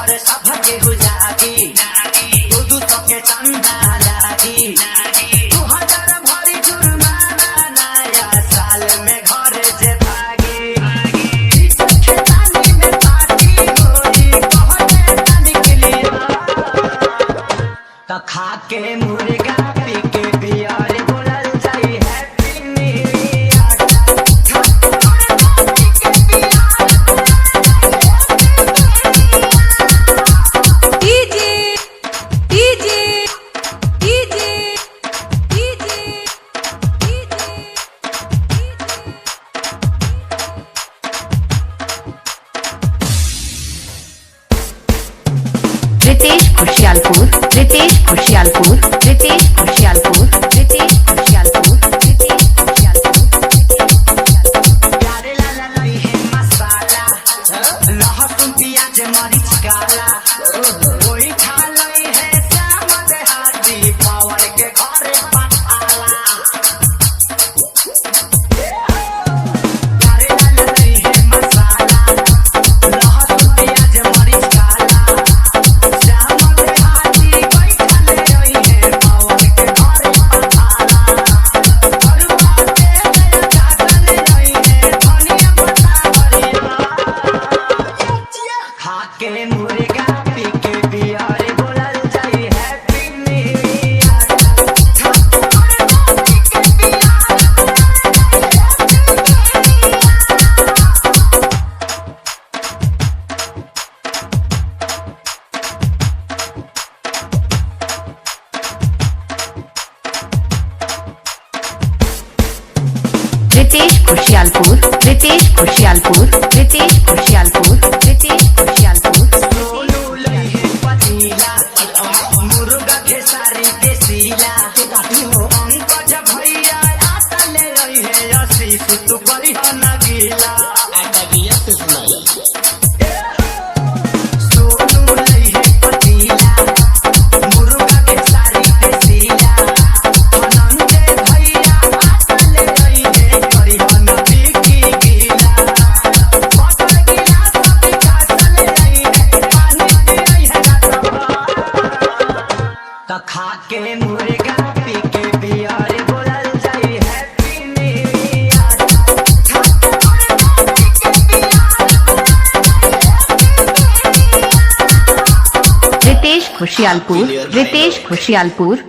घर सब के हो जागी दू के चंदा लागी 2000 भरी जुर्माना नया साल में घर से भागी खेतानी में पार्टी होई कहने तानी के लिए तो खा के मुर्गा पी के बियर बोलल जाई happy new year Ritesh Khushiyalpur Ritesh Khushiyalpur Ritesh Khushiyalpur Ritesh Khushiyalpur Ritesh Khushiyalpur प्यारे लाला लई है मसाला लहसुन प्याज मरीच काला कोई खा लई है चावल हाथी पावर के घर पठाला प्यारे लाला लई है मसाला लहसुन प्याज मरीच काला चावल हाथी कोई खा लई है पावर के घर पठाला बरुआ के काटल लई है धनिया पत्ता हरिया खा के मुर्गा पी के बियर बोलल जाई happy new year Ritesh Khushiyalpur Ritesh Khushiyalpur Ritesh Khushiyalpur Ritesh Khushiyalpur Sonu लई है पतीला मुर्गा खेसारी के सीला पंकज भैया आटा ले रही है असी तू करी नगीला सोनू लई है पतीला मुर्गा खेसारी के सीला धनंजय भैया आटा ले रही है करी नगी की गीला बटर गिलास सब काट ले रही है पानी दे रही है तो खा के मुर्गा पी के बियर बोलल जाई happy new year Ritesh Khushiyalpur Ritesh खुशियालपुर